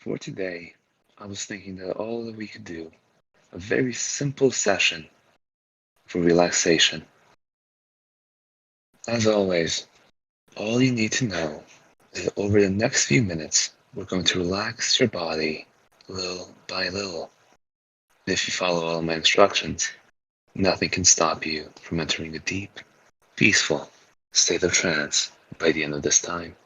For today, I was thinking that all that we could do, a very simple session for relaxation. As always, all you need to know is that over the next few minutes, we're going to relax your body little by little. If you follow all my instructions, nothing can stop you from entering a deep, peaceful state of trance by the end of this time.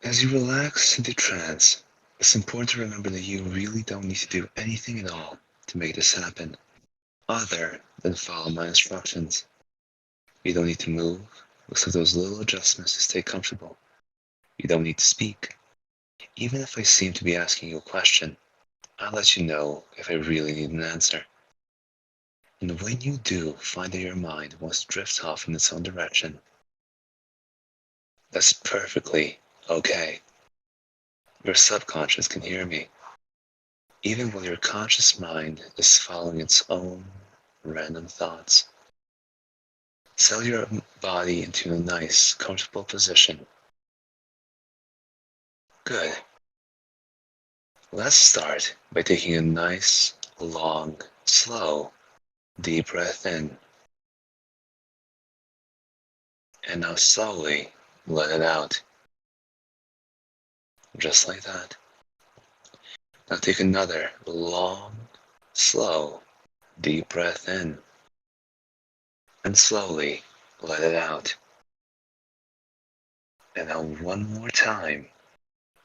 As you relax into trance, it's important to remember that you really don't need to do anything at all to make this happen, other than follow my instructions. You don't need to move, except those little adjustments to stay comfortable. You don't need to speak. Even if I seem to be asking you a question, I'll let you know if I really need an answer. And when you do find that your mind wants to drift off in its own direction, that's perfectly okay. Your subconscious can hear me, even while your conscious mind is following its own random thoughts. Settle your body into a nice, comfortable position. Good. Let's start by taking a nice, long, slow, deep breath in. And now slowly let it out. Just like that. Now take another long, slow, deep breath in. And slowly let it out. And now one more time.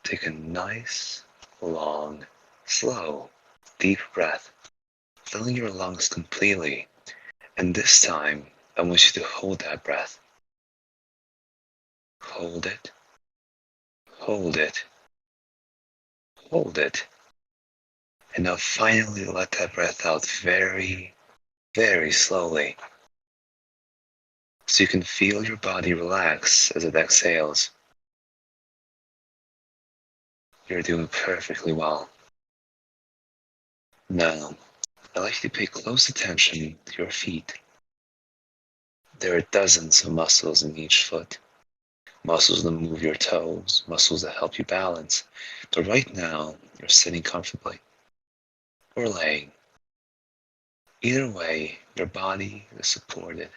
Take a nice, long, slow, deep breath, filling your lungs completely. And this time, I want you to hold that breath. Hold it. Hold it. Hold it. And now finally let that breath out very, very slowly. So you can feel your body relax as it exhales. You're doing perfectly well. Now, I'd like you to pay close attention to your feet. There are dozens of muscles in each foot. Muscles that move your toes, muscles that help you balance. But right now, you're sitting comfortably or laying. Either way, your body is supported.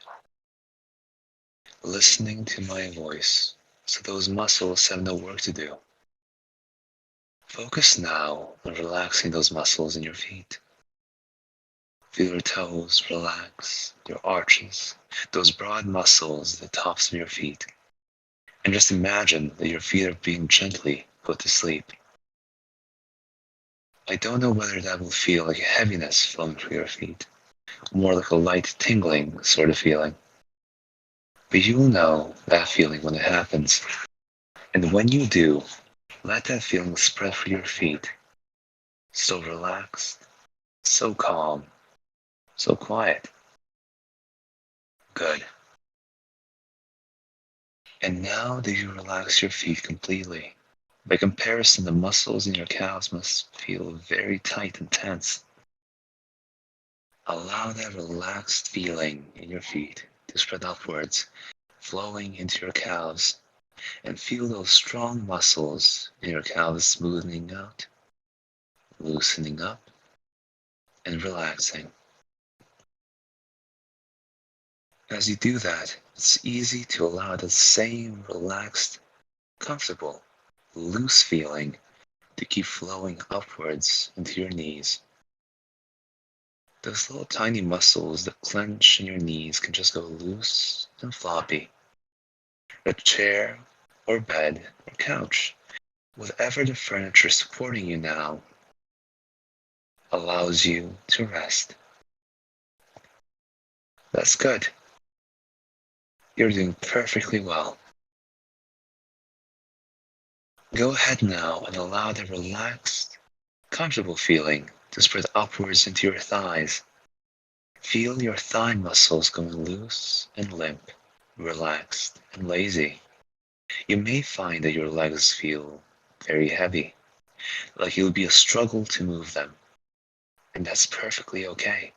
Listening to my voice, so those muscles have no work to do. Focus now on relaxing those muscles in your feet. Feel your toes relax, your arches, those broad muscles at the tops of your feet. And just imagine that your feet are being gently put to sleep. I don't know whether that will feel like a heaviness flowing through your feet, more like a light tingling sort of feeling. But you will know that feeling when it happens. And when you do, let that feeling spread through your feet. So relaxed, so calm, so quiet. Good. And now that you relax your feet completely, by comparison, the muscles in your calves must feel very tight and tense. Allow that relaxed feeling in your feet to spread upwards, flowing into your calves, and feel those strong muscles in your calves smoothing out, loosening up, and relaxing. As you do that, it's easy to allow the same relaxed, comfortable, loose feeling to keep flowing upwards into your knees. Those little tiny muscles that clench in your knees can just go loose and floppy. A chair or bed or couch, whatever the furniture supporting you now, allows you to rest. That's good. You're doing perfectly well. Go ahead now and allow the relaxed, comfortable feeling to spread upwards into your thighs. Feel your thigh muscles going loose and limp, relaxed and lazy. You may find that your legs feel very heavy, like it would be a struggle to move them, and that's perfectly okay.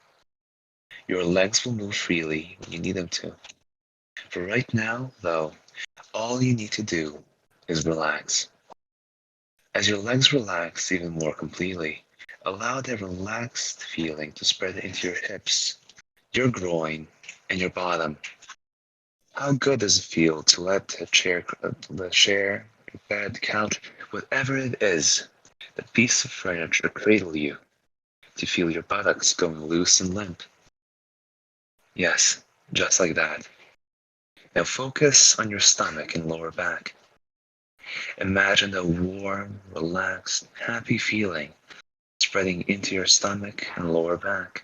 Your legs will move freely when you need them to. For right now, though, all you need to do is relax. As your legs relax even more completely, allow that relaxed feeling to spread into your hips, your groin, and your bottom. How good does it feel to let the chair, your bed, couch, whatever it is, the piece of furniture cradle you, to feel your buttocks going loose and limp? Yes, just like that. Now focus on your stomach and lower back. Imagine a warm, relaxed, happy feeling spreading into your stomach and lower back.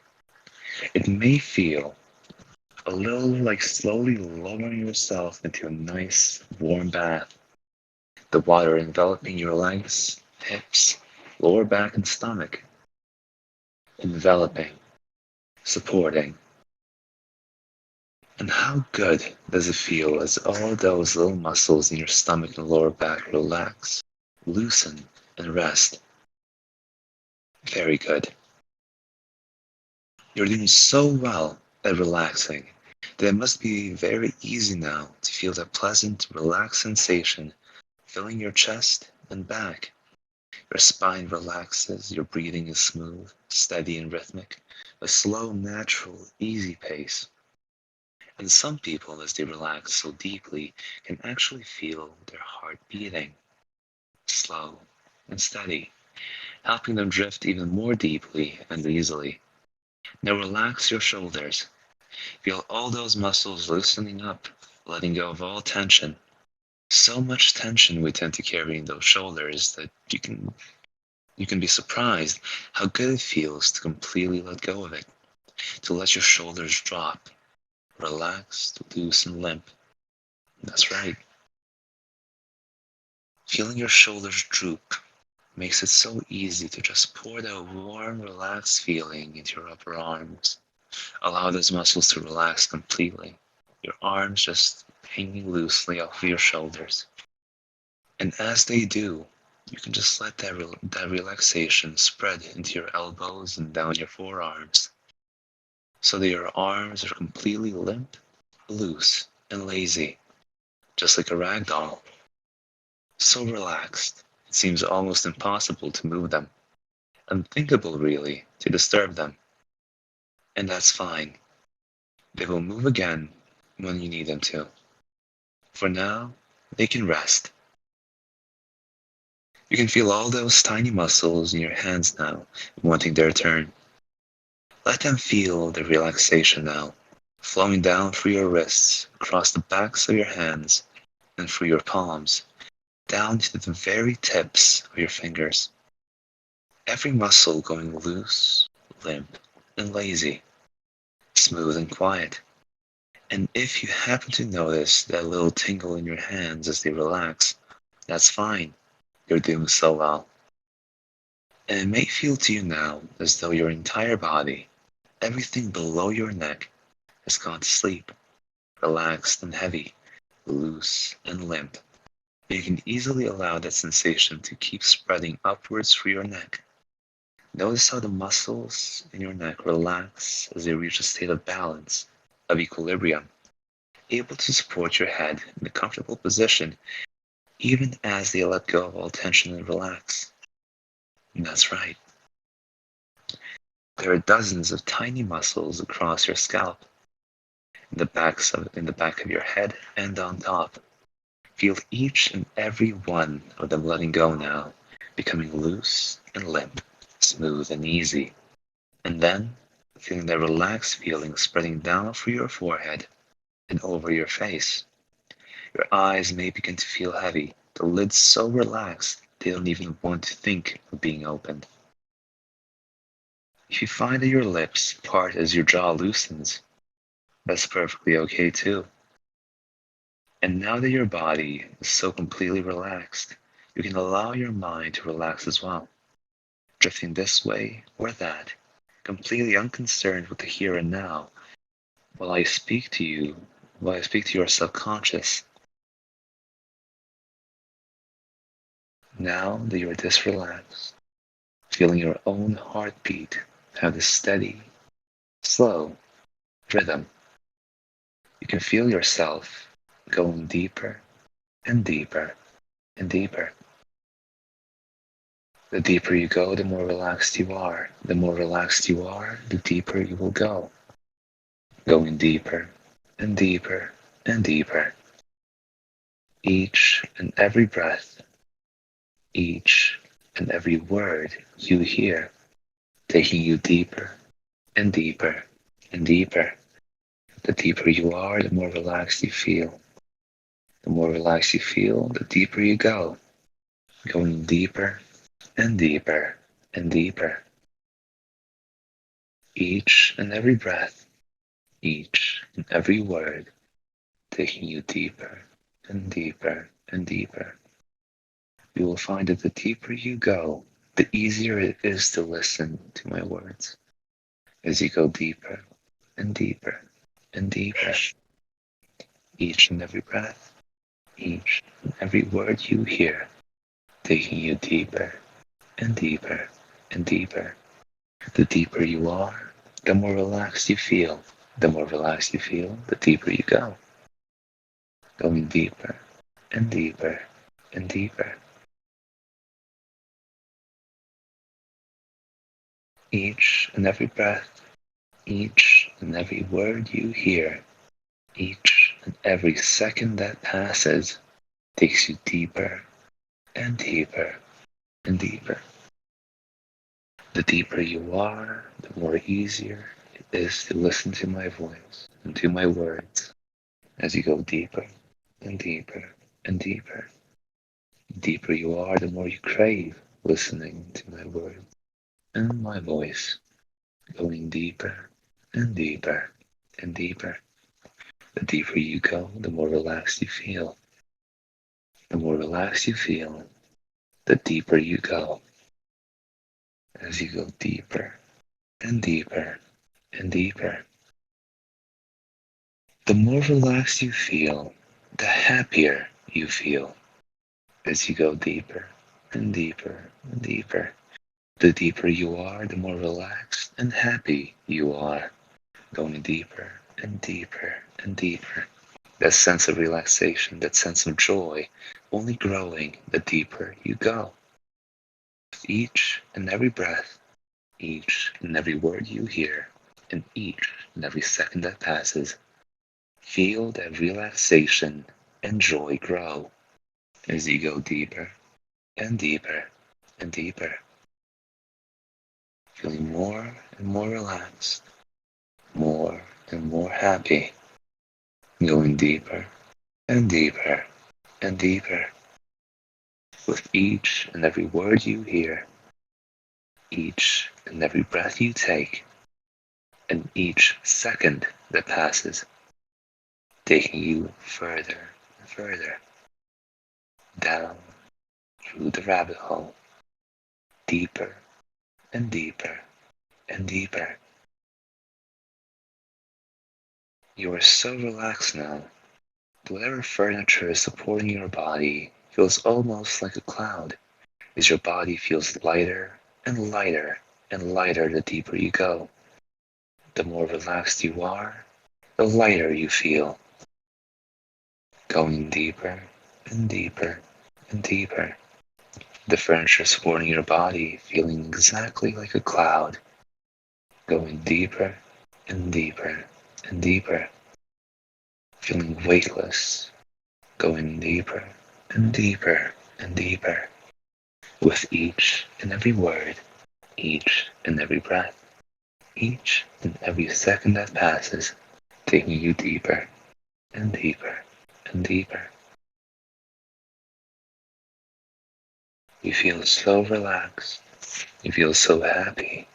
It may feel a little like slowly lowering yourself into a nice, warm bath. The water enveloping your legs, hips, lower back, and stomach. Enveloping, supporting. And how good does it feel as all those little muscles in your stomach and lower back relax, loosen, and rest? Very good. You're doing so well at relaxing that it must be very easy now to feel that pleasant, relaxed sensation filling your chest and back. Your spine relaxes, your breathing is smooth, steady, and rhythmic, a slow, natural, easy pace. And some people, as they relax so deeply, can actually feel their heart beating, slow and steady, helping them drift even more deeply and easily. Now relax your shoulders. Feel all those muscles loosening up, letting go of all tension. So much tension we tend to carry in those shoulders that you can be surprised how good it feels to completely let go of it, to let your shoulders drop, relaxed, loose, and limp. That's right. Feeling your shoulders droop makes it so easy to just pour that warm, relaxed feeling into your upper arms. Allow those muscles to relax completely. Your arms just hanging loosely off of your shoulders. And as they do, you can just let that relaxation spread into your elbows and down your forearms, so that your arms are completely limp, loose, and lazy, just like a rag doll. So relaxed, it seems almost impossible to move them, unthinkable really to disturb them. And that's fine. They will move again when you need them to. For now, they can rest. You can feel all those tiny muscles in your hands now, wanting their turn. Let them feel the relaxation now, flowing down through your wrists, across the backs of your hands, and through your palms, down to the very tips of your fingers. Every muscle going loose, limp, and lazy, smooth and quiet. And if you happen to notice that little tingle in your hands as they relax, that's fine. You're doing so well. And it may feel to you now as though your entire body, everything below your neck, has gone to sleep, relaxed and heavy, loose and limp. You can easily allow that sensation to keep spreading upwards through your neck. Notice how the muscles in your neck relax as they reach a state of balance, of equilibrium, able to support your head in a comfortable position even as they let go of all tension and relax. And that's right. There are dozens of tiny muscles across your scalp, in the back of your head and on top. Feel each and every one of them letting go now, becoming loose and limp, smooth and easy. And then, feeling that relaxed feeling spreading down through your forehead and over your face. Your eyes may begin to feel heavy, the lids so relaxed they don't even want to think of being opened. If you find that your lips part as your jaw loosens, that's perfectly okay too. And now that your body is so completely relaxed, you can allow your mind to relax as well, drifting this way or that, completely unconcerned with the here and now, while I speak to you, while I speak to your subconscious. Now that you are this relaxed, feeling your own heartbeat have this steady, slow rhythm, you can feel yourself going deeper and deeper and deeper. The deeper you go, the more relaxed you are. The more relaxed you are, the deeper you will go. Going deeper and deeper and deeper. Each and every breath, each and every word you hear, taking you deeper and deeper and deeper. The deeper you are, the more relaxed you feel. The more relaxed you feel, the deeper you go. Going deeper and deeper and deeper. Each and every breath, each and every word, taking you deeper and deeper and deeper. You will find that the deeper you go, the easier it is to listen to my words as you go deeper and deeper and deeper. Each and every breath, each and every word you hear, taking you deeper and deeper and deeper. The deeper you are, the more relaxed you feel. The more relaxed you feel, the deeper you go. Going deeper and deeper and deeper. Each and every breath, each and every word you hear, each and every second that passes takes you deeper and deeper and deeper. The deeper you are, the more easier it is to listen to my voice and to my words as you go deeper and deeper and deeper. The deeper you are, the more you crave listening to my words and my voice, going deeper and deeper and deeper. The deeper you go, the more relaxed you feel. The more relaxed you feel, the deeper you go. As you go deeper and deeper and deeper. The more relaxed you feel, the happier you feel as you go deeper and deeper and deeper. The deeper you are, the more relaxed and happy you are, going deeper and deeper and deeper. That sense of relaxation, that sense of joy, only growing the deeper you go. With each and every breath, each and every word you hear, and each and every second that passes, feel that relaxation and joy grow as you go deeper and deeper and deeper, feeling more and more relaxed, more and more happy, going deeper and deeper and deeper. With each and every word you hear, each and every breath you take, and each second that passes, taking you further and further down through the rabbit hole, deeper and deeper and deeper. You are so relaxed now that whatever furniture is supporting your body feels almost like a cloud, as your body feels lighter and lighter and lighter the deeper you go. The more relaxed you are, the lighter you feel, going deeper and deeper and deeper. The furniture supporting your body feeling exactly like a cloud, going deeper and deeper and deeper, feeling weightless, going deeper and deeper and deeper, with each and every word, each and every breath, each and every second that passes, taking you deeper and deeper and deeper. You feel so relaxed. You feel so happy.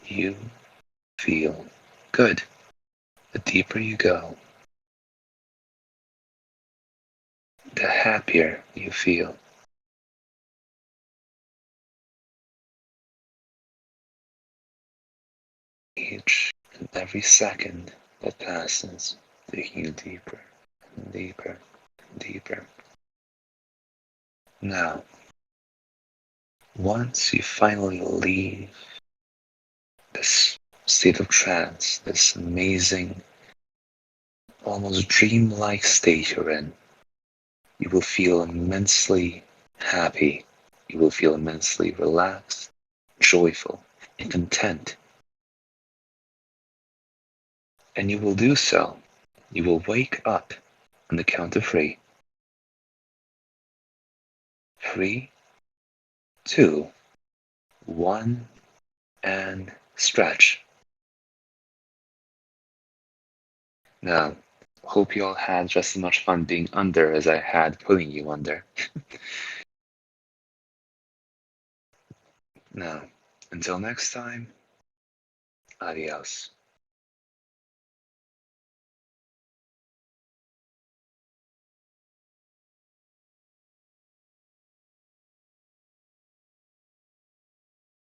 You feel good. The deeper you go, the happier you feel. Each and every second that passes, taking you deeper and deeper and deeper. Now, once you finally leave this state of trance, this amazing, almost dreamlike state you're in, You will feel immensely happy. You will feel immensely relaxed, joyful, and content. And you will do so. You will wake up on the count of three. 3, 2, 1, and stretch. Now, hope you all had just as much fun being under as I had putting you under. Now, until next time, adios.